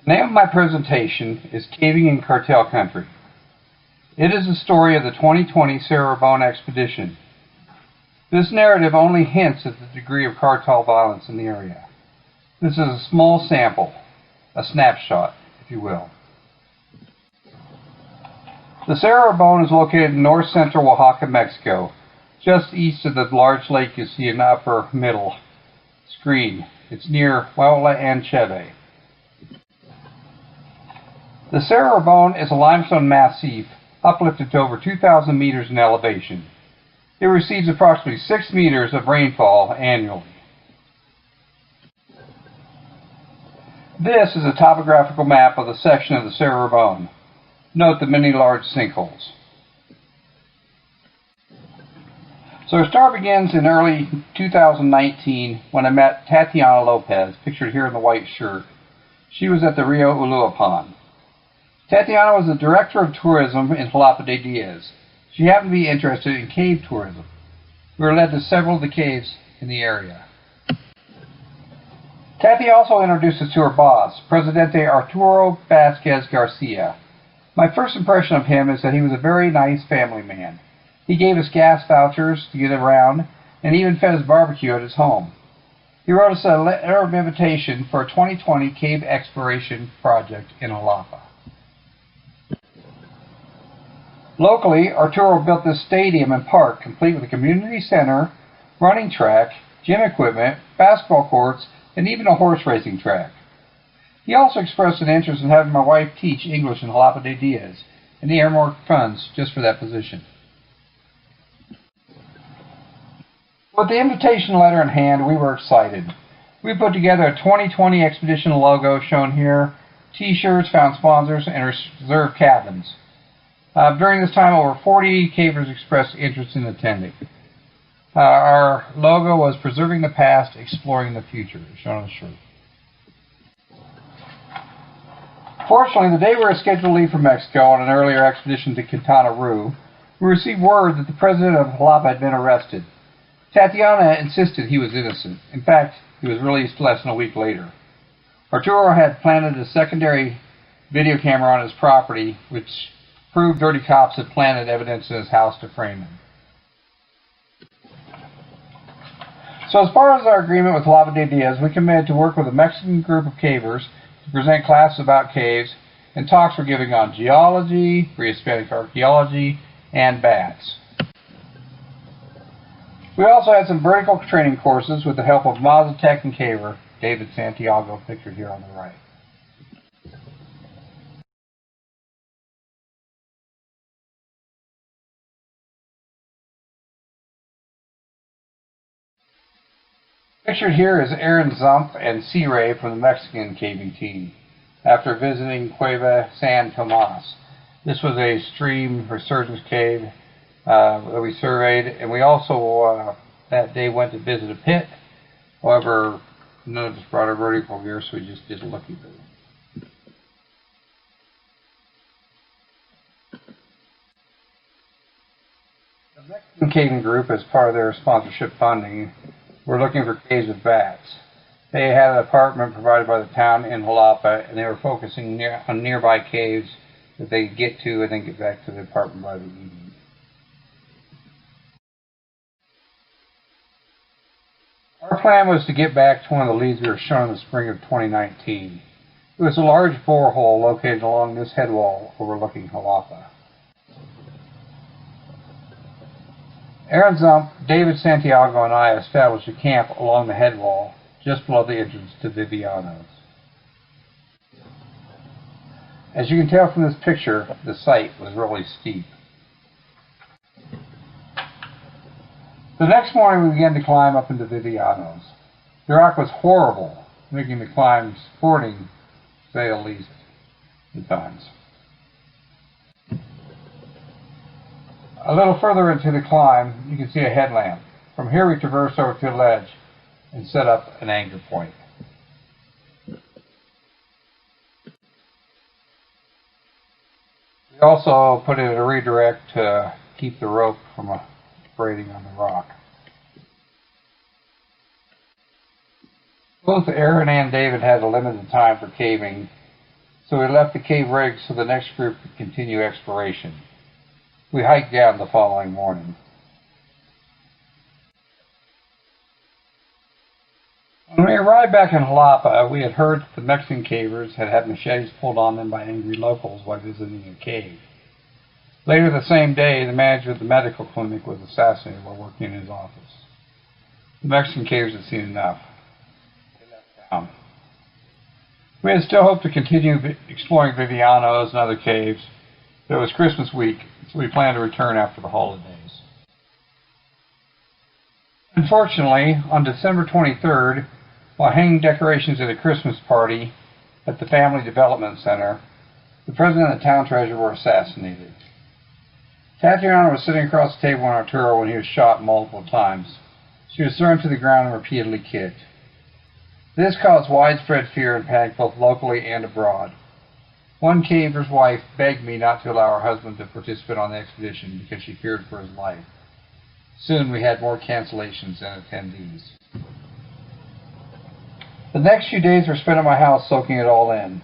The name of my presentation is Caving in Cartel Country. It is the story of the 2020 Cerro Bone expedition. This narrative only hints at the degree of cartel violence in the area. This is a small sample, a snapshot, if you will. The Cerro Bone is located in north-central Oaxaca, Mexico, just east of the large lake you see in the upper middle screen. It's near Huautla and Cheve. The Cerro Bone is a limestone massif uplifted to over 2,000 meters in elevation. It receives approximately 6 meters of rainfall annually. This is a topographical map of the section of the Cerro Bone. Note the many large sinkholes. So our story begins in early 2019 when I met Tatiana Lopez, pictured here in the white shirt. She was at the Rio Uluapan. Tatiana was the director of tourism in Jalapa de Diaz. She happened to be interested in cave tourism. We were led to several of the caves in the area. Tati also introduced us to her boss, Presidente Arturo Vasquez Garcia. My first impression of him is that he was a very nice family man. He gave us gas vouchers to get around and even fed us barbecue at his home. He wrote us a letter of invitation for a 2020 cave exploration project in Jalapa. Locally, Arturo built this stadium and park complete with a community center, running track, gym equipment, basketball courts, and even a horse racing track. He also expressed an interest in having my wife teach English in Jalapa de Diaz, and he earmarked funds just for that position. With the invitation letter in hand, we were excited. We put together a 2020 expedition logo shown here, t-shirts, found sponsors, and reserved cabins. During this time, over 40 cavers expressed interest in attending. Our logo was preserving the past, exploring the future, shown on the shirt. Fortunately, the day we were scheduled to leave for Mexico on an earlier expedition to Quintana Roo, we received word that the president of Jalapa had been arrested. Tatiana insisted he was innocent. In fact, he was released less than a week later. Arturo had planted a secondary video camera on his property, which proved dirty cops had planted evidence in his house to frame him. So as far as our agreement with Jalapa de Diaz, we committed to work with a Mexican group of cavers to present classes about caves, and talks were given on geology, pre-Hispanic archaeology, and bats. We also had some vertical training courses with the help of Mazatec and caver David Santiago, pictured here on the right. Pictured here is Aaron Zump and C. Ray from the Mexican caving team after visiting Cueva San Tomas. This was a stream resurgence cave that we surveyed, and we also that day went to visit a pit. However, none of us brought our vertical gear, so we just did a looky bit. The Mexican caving group, as part of their sponsorship funding, were looking for caves with bats. They had an apartment provided by the town in Jalapa, and they were focusing on nearby caves that they could get to and then get back to the apartment by the evening. Our plan was to get back to one of the leads we were shown in the spring of 2019. It was a large borehole located along this headwall overlooking Jalapa. Aaron Zump, David Santiago, and I established a camp along the head wall just below the entrance to Vivianos. As you can tell from this picture, the site was really steep. The next morning we began to climb up into Vivianos. The rock was horrible, making the climb sporting, to say the least, at times. A little further into the climb, you can see a headlamp. From here we traversed over to the ledge and set up an anchor point. We also put in a redirect to keep the rope from braiding on the rock. Both Aaron and David had a limited time for caving, so we left the cave ready so the next group could continue exploration. We hiked down the following morning. When we arrived back in Jalapa, we had heard that the Mexican cavers had had machetes pulled on them by angry locals while visiting a cave. Later the same day, the manager of the medical clinic was assassinated while working in his office. The Mexican cavers had seen enough. They left town. We had still hoped to continue exploring Vivianos and other caves, but it was Christmas week, so we planned to return after the holidays. Unfortunately, on December 23rd, while hanging decorations at a Christmas party at the Family Development Center, the president and the town treasurer were assassinated. Tatiana was sitting across the table in Arturo when he was shot multiple times. She was thrown to the ground and repeatedly kicked. This caused widespread fear and panic both locally and abroad. One caver's wife begged me not to allow her husband to participate on the expedition because she feared for his life. Soon we had more cancellations than attendees. The next few days were spent at my house soaking it all in.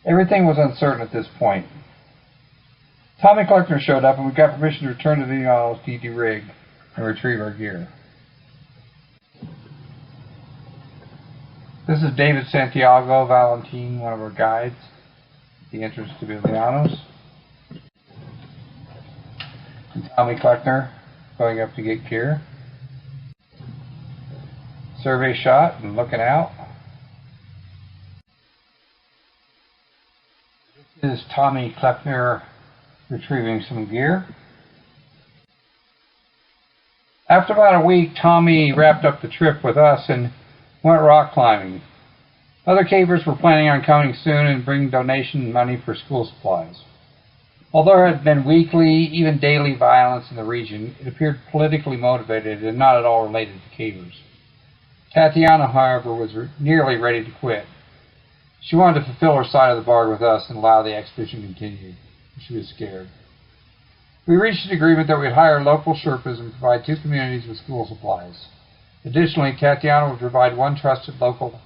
Everything was uncertain at this point. Tommy Kleckner showed up and we got permission to return to the DD rig and retrieve our gear. This is David Santiago Valentin, one of our guides at the entrance to Vivianos. And Tommy Kleckner going up to get gear. Survey shot and looking out. This is Tommy Kleckner retrieving some gear. After about a week, Tommy wrapped up the trip with us and went rock climbing. Other cavers were planning on coming soon and bringing donation money for school supplies. Although there had been weekly, even daily violence in the region, it appeared politically motivated and not at all related to cavers. Tatiana, however, was nearly ready to quit. She wanted to fulfill her side of the bargain with us and allow the expedition to continue. She was scared. We reached an agreement that we'd hire local Sherpas and provide 2 communities with school supplies. Additionally, Tatiana would provide one trusted local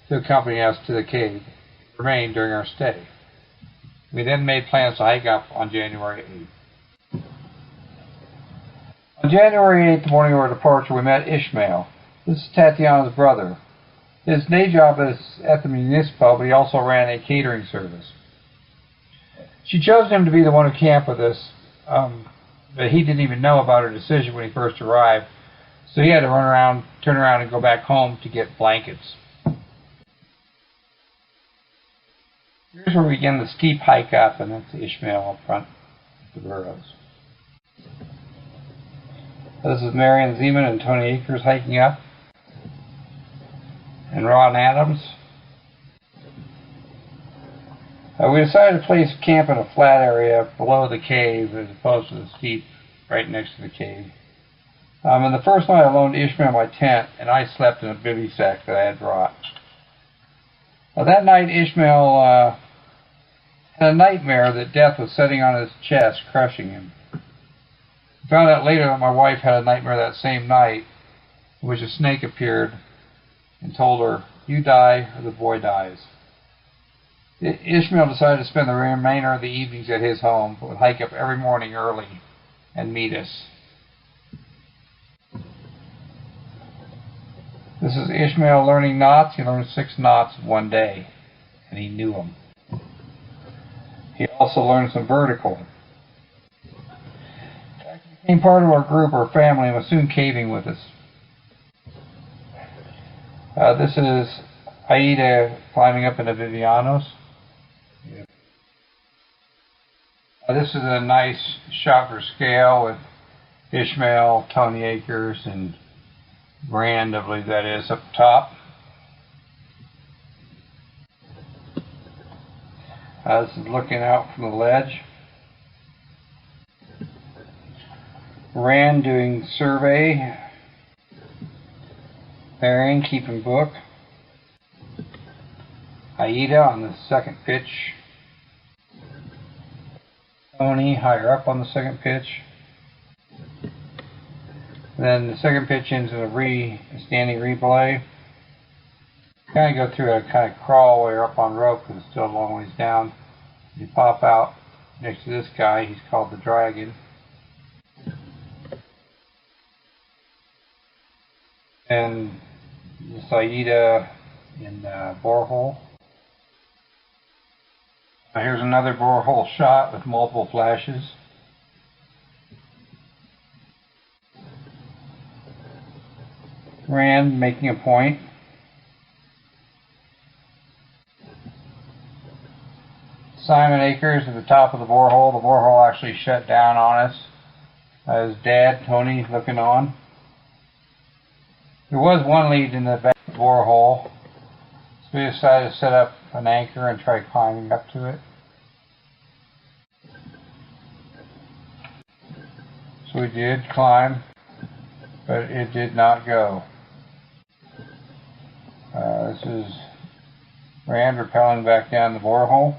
to accompany us to the cave and remain during our stay. We then made plans to hike up on January 8th. On January 8th, the morning of our departure, we met Ishmael. This is Tatiana's brother. His day job is at the municipal, but he also ran a catering service. She chose him to be the one who camped with us, but he didn't even know about her decision when he first arrived, so he had to turn around and go back home to get blankets. Here's where we begin the steep hike up, and that's Ishmael up front of the burros. This is Marion Zeman and Tony Akers hiking up, and Ron Adams. We decided to place camp in a flat area below the cave as opposed to the steep right next to the cave. And the first night I loaned Ishmael my tent, and I slept in a bivy sack that I had brought. That night Ishmael had a nightmare that death was sitting on his chest, crushing him. I found out later that my wife had a nightmare that same night in which a snake appeared and told her, "You die or the boy dies." Ishmael decided to spend the remainder of the evenings at his home, but would hike up every morning early and meet us. This is Ishmael learning knots. He learned 6 knots in one day, and he knew them. He also learned some vertical. In fact, he became part of our group or family and was soon caving with us. This is Aida climbing up into Vivianos. This is a nice shot for scale with Ishmael, Tony Akers, and Brand, I believe that is, up top. This is looking out from the ledge. Rand doing survey. Marion keeping book. Aida on the second pitch. Tony higher up on the second pitch. Then the second pitch ends in a standing replay. Kind of go through a kind of crawl where you're up on rope because it's still a long ways down. You pop out next to this guy. He's called the Dragon. And the Saida in borehole. Here's another borehole shot with multiple flashes. Rand making a point. Simon Akers at the top of the borehole. The borehole actually shut down on us. His dad, Tony, looking on. There was one lead in the back of the borehole, so we decided to set up an anchor and try climbing up to it. So we did climb, but it did not go. This is Rand rappelling back down the borehole.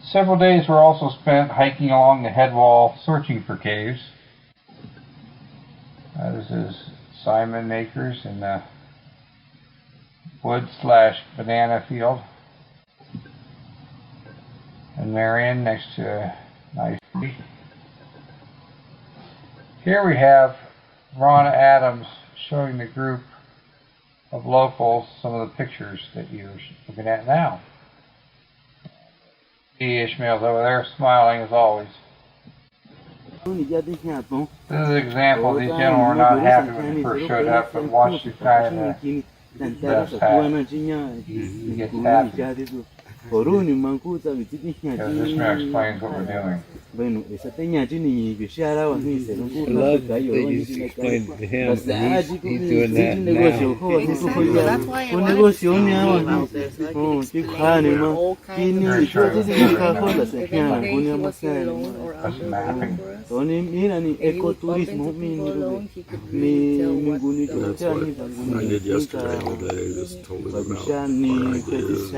Several days were also spent hiking along the head wall, searching for caves. This is Simon Akers in the wood/banana field. And Marion next to a nice tree. Here we have Ron Adams showing the group of locals some of the pictures that you're looking at now. Ishmael's over there smiling as always. This is an example. These gentlemen were not happy when they first showed up, but watch the guy in the left hat. He gets happy. Because Ishmael explains what we're doing. I love that you just explained to him. He's doing that now. Exactly. That's why I wanted to know about this. Like, explain all kinds of Very if any day he was here alone or out there looking for us, and he would bump into people alone, he could really tell what the That's what I did yesterday. They just told me about fire ideas.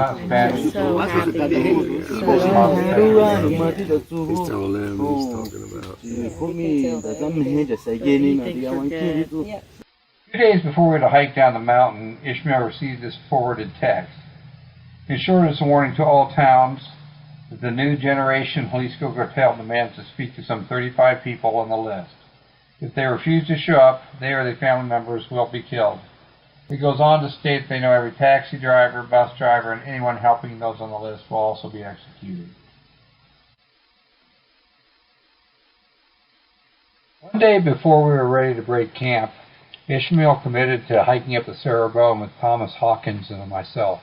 Not bad. so happy that he was He's telling them, he's talking about. Yeah. 2 days before we were to hike down the mountain, Ishmael received this forwarded text. In short, it's a warning to all towns that the new generation Jalisco Cartel demands to speak to some 35 people on the list. If they refuse to show up, they or their family members will be killed. It goes on to state they know every taxi driver, bus driver, and anyone helping those on the list will also be executed. One day before we were ready to break camp, Ishmael committed to hiking up the Cerro Bone with Thomas Hawkins and myself.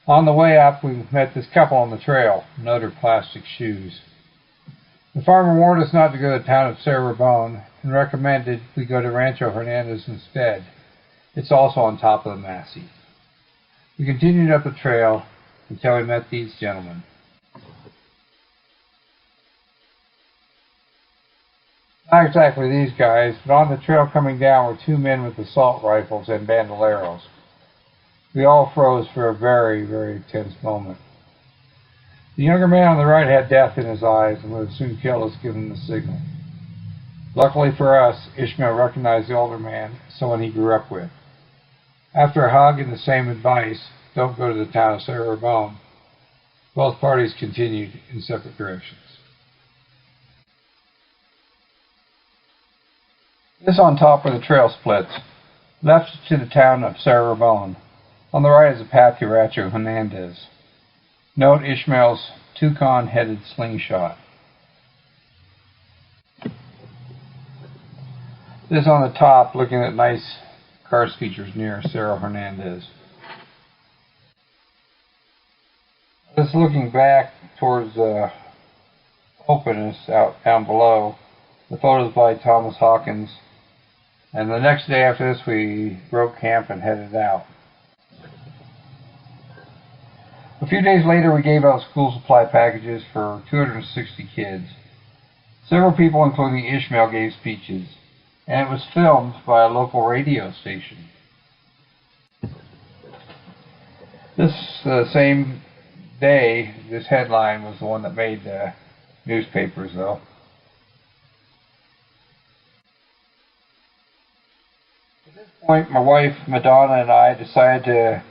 On the way up, we met this couple on the trail, noted plastic shoes. The farmer warned us not to go to the town of Cerro Bone and recommended we go to Rancho Hernandez instead. It's also on top of the Massey. We continued up the trail until we met these gentlemen. Not exactly these guys, but on the trail coming down were two men with assault rifles and bandoleros. We all froze for a very, very tense moment. The younger man on the right had death in his eyes and would have soon killed us given the signal. Luckily for us, Ishmael recognized the older man, someone he grew up with. After a hug and the same advice, don't go to the town of Cerro Bone, both parties continued in separate directions. This on top where the trail splits, left to the town of Cerro Bone. On the right is a path to Rancho Hernandez. Note Ishmael's toucan-headed slingshot. This on the top, looking at nice karst features near Cerro Hernandez. This looking back towards the openness out down below. The photos by Thomas Hawkins. And the next day after this, we broke camp and headed out. A few days later, we gave out school supply packages for 260 kids. Several people, including Ishmael, gave speeches, and it was filmed by a local radio station. This same day, this headline was the one that made the newspapers, though. point, my wife, Madonna, and I decided to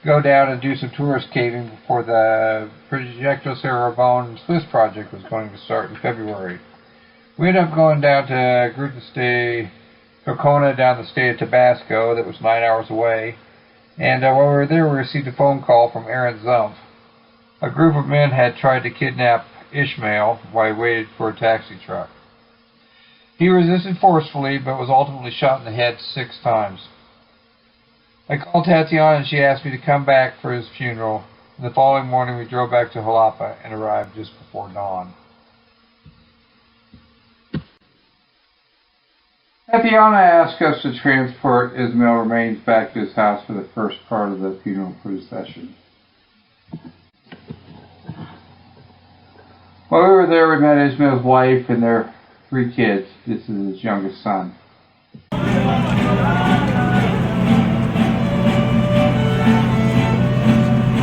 go down and do some tourist caving before the Proyecto Cerrabón Swiss project was going to start in February. We ended up going down to Gruta de Cocona down the state of Tabasco that was 9 hours away. And while we were there, we received a phone call from Aaron Zumpf. A group of men had tried to kidnap Ishmael while he waited for a taxi truck. He resisted forcefully, but was ultimately shot in the head 6 times. I called Tatiana and she asked me to come back for his funeral. And the following morning we drove back to Jalapa and arrived just before dawn. Tatiana asked us to transport Ismail remains back to his house for the first part of the funeral procession. While we were there, we met Ismail's wife and their 3 kids. This is his youngest son.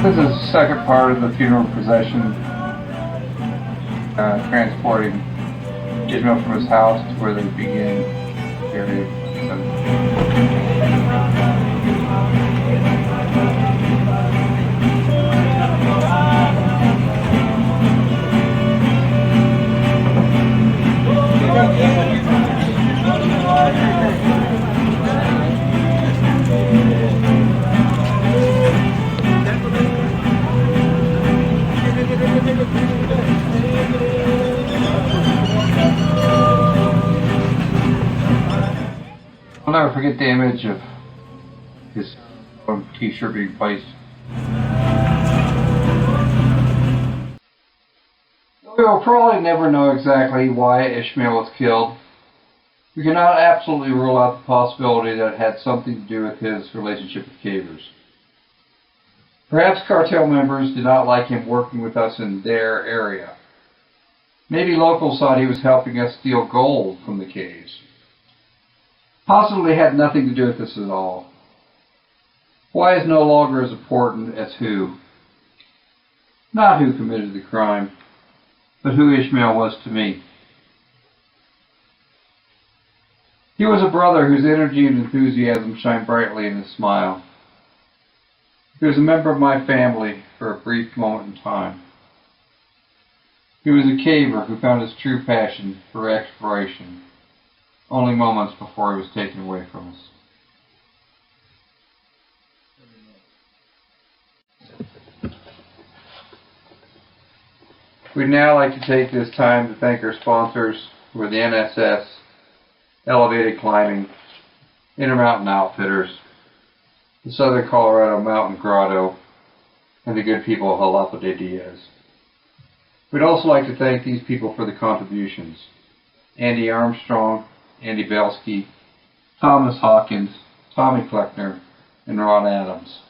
This is the second part of the funeral procession, transporting Ismail from his house to where they begin. Area. I'll never forget the image of his t-shirt being placed. We will probably never know exactly why Ishmael was killed. We cannot absolutely rule out the possibility that it had something to do with his relationship with cavers. Perhaps cartel members did not like him working with us in their area. Maybe locals thought he was helping us steal gold from the caves. Possibly had nothing to do with this at all. Why is no longer as important as who. Not who committed the crime, but who Ishmael was to me. He was a brother whose energy and enthusiasm shine brightly in his smile. He was a member of my family for a brief moment in time. He was a caver who found his true passion for exploration only moments before he was taken away from us. We'd now like to take this time to thank our sponsors, who are the NSS, Elevated Climbing, Intermountain Outfitters, the Southern Colorado Mountain Grotto, and the good people of Jalapa de Diaz. We'd also like to thank these people for the contributions: Andy Armstrong, Andy Belsky, Thomas Hawkins, Tommy Kleckner, and Ron Adams.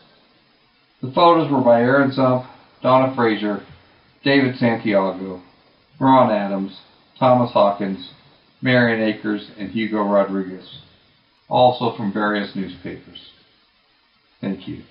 The photos were by Aaron Zumpf, Donna Fraser, David Santiago, Ron Adams, Thomas Hawkins, Marion Akers, and Hugo Rodriguez, also from various newspapers. Thank you.